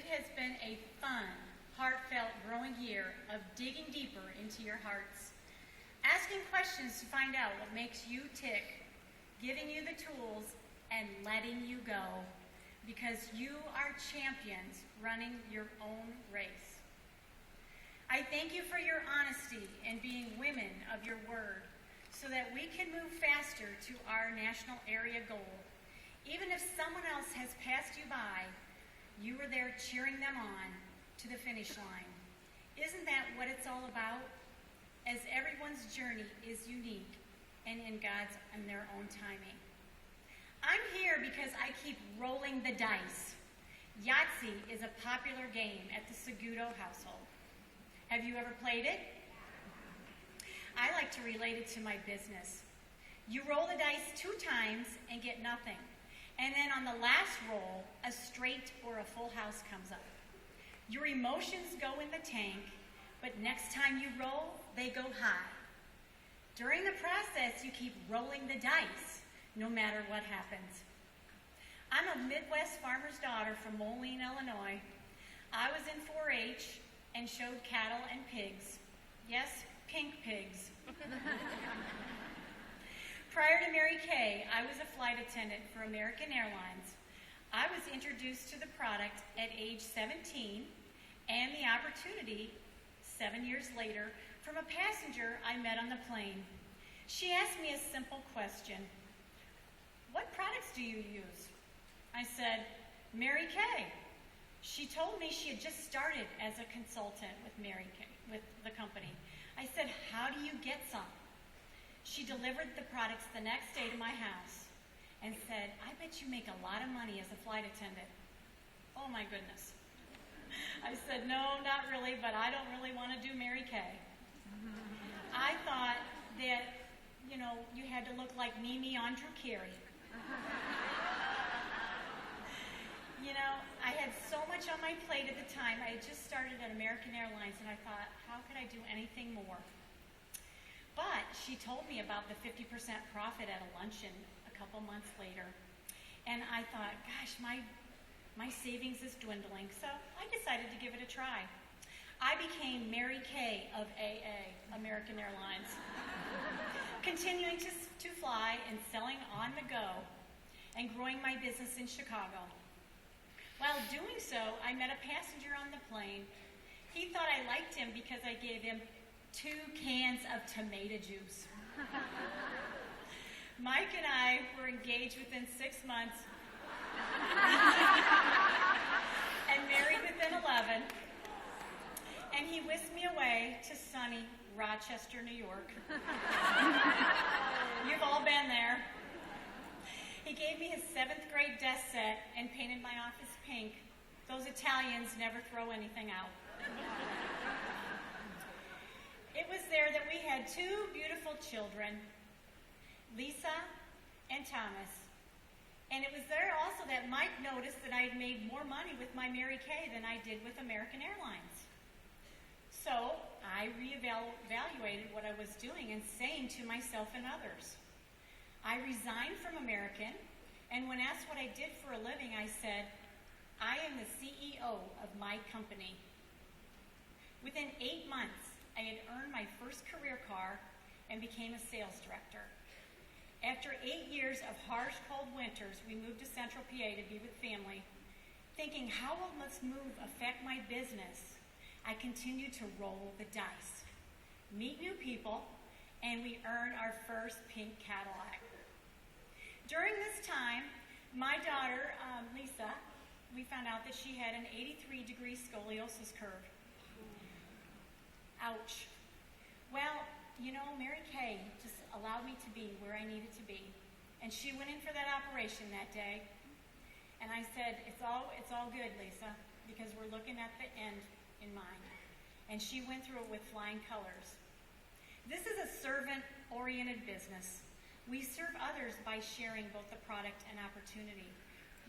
has been a fun, heartfelt, growing year of digging deeper into your hearts, asking questions to find out what makes you tick, giving you the tools, and letting you go, because you are champions running your own race. I thank you for your honesty and being women of your word, so that we can move faster to our national area goal. Even if someone else has passed you by, you were there cheering them on to the finish line. Isn't that what it's all about? As everyone's journey is unique and in God's and their own timing. I'm here because I keep rolling the dice. Yahtzee is a popular game at the Segudo household. Have you ever played it? I like to relate it to my business. You roll the dice 2 times and get nothing. And then on the last roll, a straight or a full house comes up. Your emotions go in the tank, but next time you roll, they go high. During the process, you keep rolling the dice, no matter what happens. I'm a Midwest farmer's daughter from Moline, Illinois. I was in 4-H and showed cattle and pigs. Yes, pink pigs. Prior to Mary Kay, I was a flight attendant for American Airlines. I was introduced to the product at age 17 and the opportunity 7 years later from a passenger I met on the plane. She asked me a simple question. What products do you use? I said, Mary Kay. She told me she had just started as a consultant with Mary Kay, with the company. I said, how do you get some? She delivered the products the next day to my house and said, I bet you make a lot of money as a flight attendant. Oh my goodness. I said, no, not really, but I don't really want to do Mary Kay. I thought that, you had to look like Mimi Andrew Carey. I had so much on my plate at the time. I had just started at American Airlines, and I thought, how could I do anything more? But she told me about the 50% profit at a luncheon a couple months later. And I thought, gosh, my savings is dwindling. So I decided to give it a try. I became Mary Kay of AA, American Airlines, continuing to fly and selling on the go and growing my business in Chicago. While doing so, I met a passenger on the plane. He thought I liked him because I gave him 2 cans of tomato juice. Mike and I were engaged within 6 months and married within 11. And he whisked me away to sunny Rochester, New York. You've all been there. He gave me his 7th grade desk set and painted my office pink. Those Italians never throw anything out. It was there that we had 2 beautiful children, Lisa and Thomas. And it was there also that Mike noticed that I had made more money with my Mary Kay than I did with American Airlines. So I reevaluated what I was doing and saying to myself and others. I resigned from American, and when asked what I did for a living, I said, I am the CEO of my company. Within 8 months, I had earned my first career car and became a sales director. After 8 years of harsh, cold winters, we moved to Central PA to be with family. Thinking, how will this move affect my business? I continued to roll the dice, meet new people, and we earned our first pink Cadillac. During this time, my daughter, Lisa, we found out that she had an 83-degree scoliosis curve. Ouch. Well, Mary Kay just allowed me to be where I needed to be. And she went in for that operation that day. And I said, it's all good, Lisa, because we're looking at the end in mind. And she went through it with flying colors. This is a servant-oriented business. We serve others by sharing both the product and opportunity.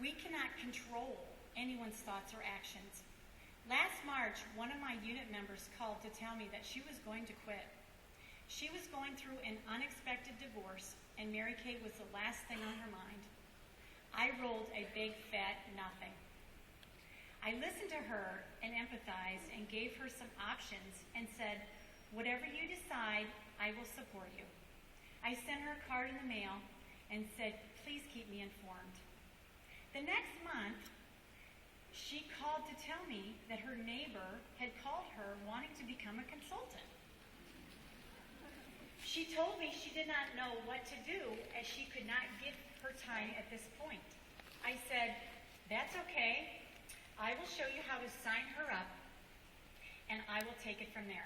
We cannot control anyone's thoughts or actions. Last March, one of my unit members called to tell me that she was going to quit. She was going through an unexpected divorce, and Mary Kay was the last thing on her mind. I rolled a big, fat nothing. I listened to her and empathized and gave her some options and said, whatever you decide, I will support you. I sent her a card in the mail and said, please keep me informed. The next month, she called to tell me that her neighbor had called her wanting to become a consultant. She told me she did not know what to do as she could not give her time at this point. I said, that's okay. I will show you how to sign her up, and I will take it from there.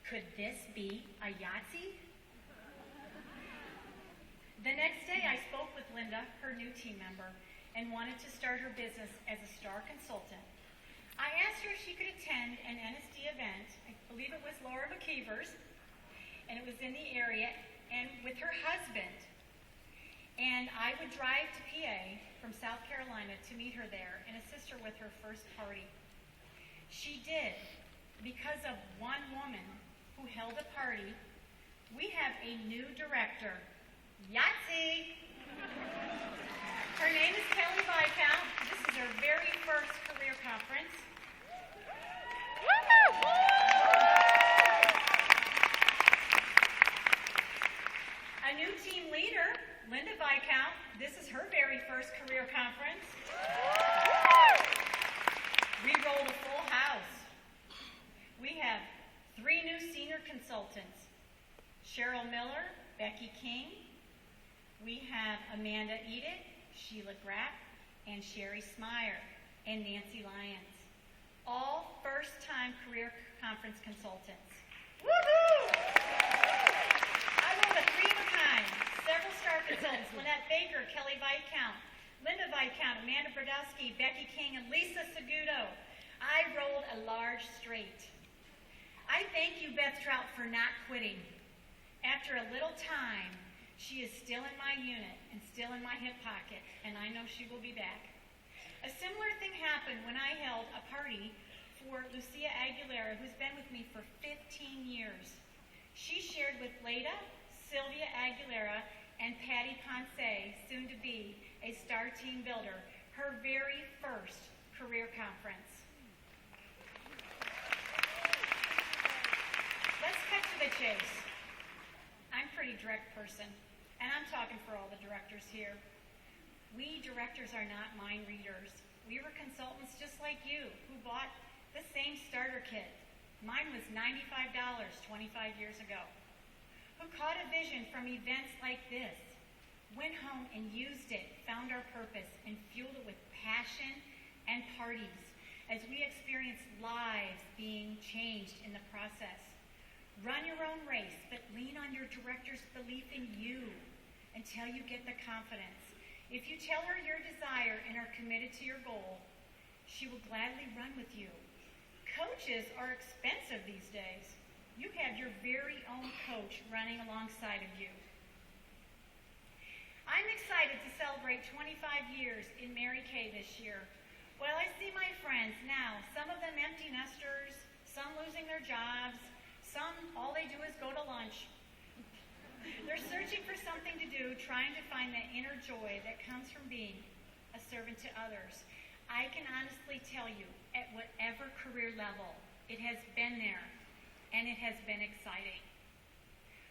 Could this be a Yahtzee? The next day, I spoke with Linda, her new team member, and wanted to start her business as a star consultant. I asked her if she could attend an NSD event. I believe it was Laura McKeever's, and it was in the area, and with her husband. And I would drive to PA from South Carolina to meet her there and assist her with her first party. She did. Because of one woman who held a party, we have a new director. Yahtzee! Her name is Kelly Viscount. This is her very first career conference. A new team leader, Linda Viscount. This is her very first career conference. We rolled a full house. We have 3 new senior consultants, Cheryl Miller, Becky King. We have Amanda Edick, Sheila Graff, and Sherry Smyer, and Nancy Lyons. All first-time career conference consultants. Woohoo! I rolled a 3 of a kind, several star consultants, Lynette Baker, Kelly Viscount, Linda Viscount, Amanda Brodowski, Becky King, and Lisa Segudo. I rolled a large straight. I thank you, Beth Trout, for not quitting. After a little time, she is still in my unit and still in my hip pocket, and I know she will be back. A similar thing happened when I held a party for Lucia Aguilera, who's been with me for 15 years. She shared with Leda, Sylvia Aguilera, and Patty Ponce, soon to be a star team builder, her very first career conference. Let's cut to the chase. I'm a pretty direct person, and I'm talking for all the directors here. We directors are not mind readers. We were consultants just like you who bought the same starter kit. Mine was $95 25 years ago. Who caught a vision from events like this, went home and used it, found our purpose, and fueled it with passion and parties as we experienced lives being changed in the process. Run your own race, but lean on your director's belief in you until you get the confidence. If you tell her your desire and are committed to your goal, she will gladly run with you. Coaches are expensive these days. You have your very own coach running alongside of you. I'm excited to celebrate 25 years in Mary Kay this year. Well, I see my friends now, some of them empty nesters, some losing their jobs, some, all they do is go to lunch. They're searching for something to do, trying to find that inner joy that comes from being a servant to others. I can honestly tell you, at whatever career level, it has been there, and it has been exciting.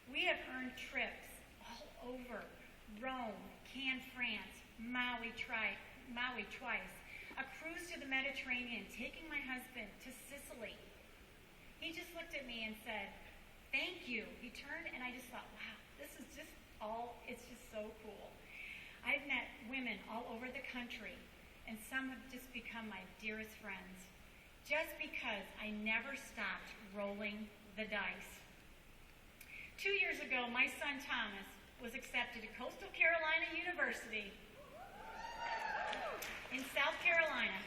We have earned trips all over Rome, Cannes, France, Maui twice, a cruise to the Mediterranean, taking my husband to Sicily. He just looked at me and said, thank you. He turned and I just thought, wow, this is just it's just so cool. I've met women all over the country, and some have just become my dearest friends, just because I never stopped rolling the dice. 2 years ago, my son Thomas was accepted to Coastal Carolina University in South Carolina.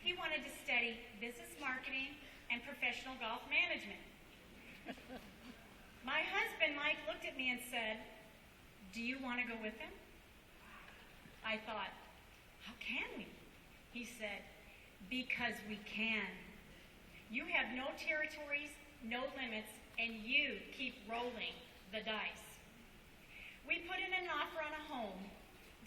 He wanted to study business marketing and professional golf management. My husband, Mike, looked at me and said, do you want to go with him? I thought, how can we? He said, because we can. You have no territories, no limits, and you keep rolling the dice. We put in an offer on a home,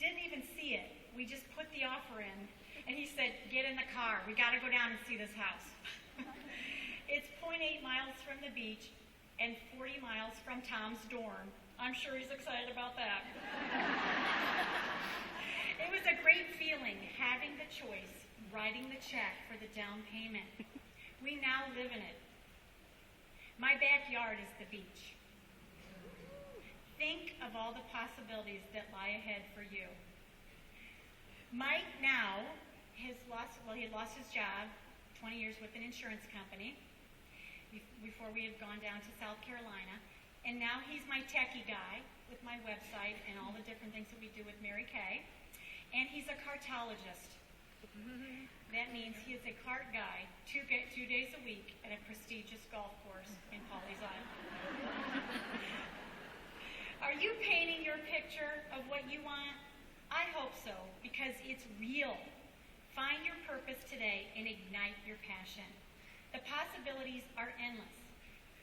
didn't even see it. We just put the offer in, And he said, get in the car. We got to go down and see this house. It's 0.8 miles from the beach and 40 miles from Tom's dorm. I'm sure he's excited about that. It was a great feeling having the choice, writing the check for the down payment. We now live in it. My backyard is the beach. Think of all the possibilities that lie ahead for you. Mike now he lost his job, 20 years with an insurance company, before we had gone down to South Carolina. And now he's my techie guy with my website and all the different things that we do with Mary Kay. And he's a cartologist. That means he is a cart guy 2 days a week at a prestigious golf course in Pawleys Island. Are you painting your picture of what you want? I hope so, because it's real. Find your purpose today and ignite your passion. The possibilities are endless.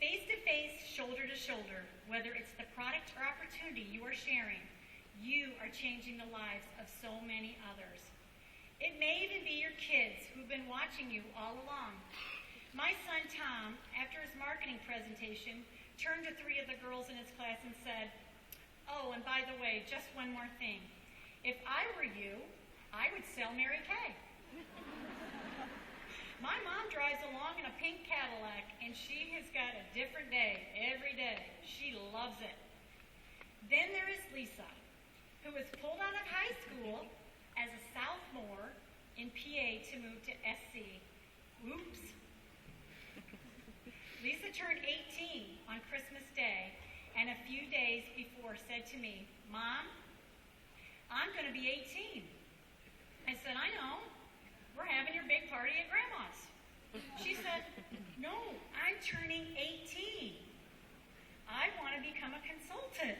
Face to face, shoulder to shoulder, whether it's the product or opportunity you are sharing, you are changing the lives of so many others. It may even be your kids who've been watching you all along. My son Tom, after his marketing presentation, turned to 3 of the girls in his class and said, "Oh, and by the way, just one more thing. If I were you, I would sell Mary Kay." My mom drives along in a pink Cadillac, and she has got a different day every day. She loves it. Then there is Lisa, who was pulled out of high school as a sophomore in PA to move to SC. Oops. Lisa turned 18 on Christmas Day, and a few days before said to me, "Mom, I'm going to be 18. I said, "I know. We're having your big party at Grandma's." She said, "No, I'm turning 18. I want to become a consultant."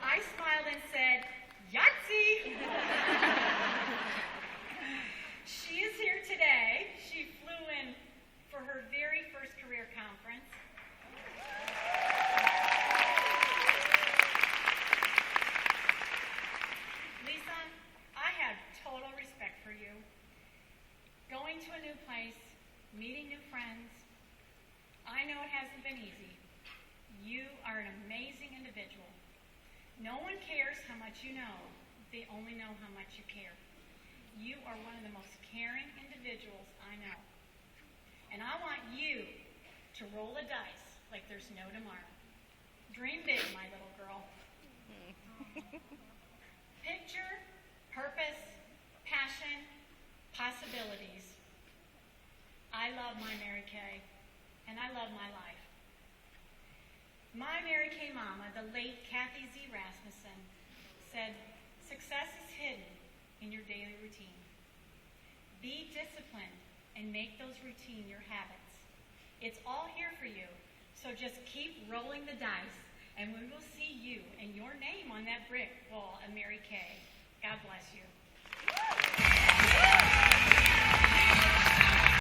I smiled and said, "Yahtzee!" She is here today. She flew in for her very first career conference. Lisa, I have total respect for you. Going to a new place, meeting new friends. I know it hasn't been easy. You are an amazing individual. No one cares how much you know. They only know how much you care. You are one of the most caring individuals I know. And I want you to roll the dice like there's no tomorrow. Dream big, my little girl. Picture, purpose, passion, possibilities. I love my Mary Kay, and I love my life. My Mary Kay mama, the late Kathy Z. Rasmussen, said, "Success is hidden in your daily routine. Be disciplined and make those routine your habits. It's all here for you, so just keep rolling the dice, and we will see you and your name on that brick wall of Mary Kay. God bless you."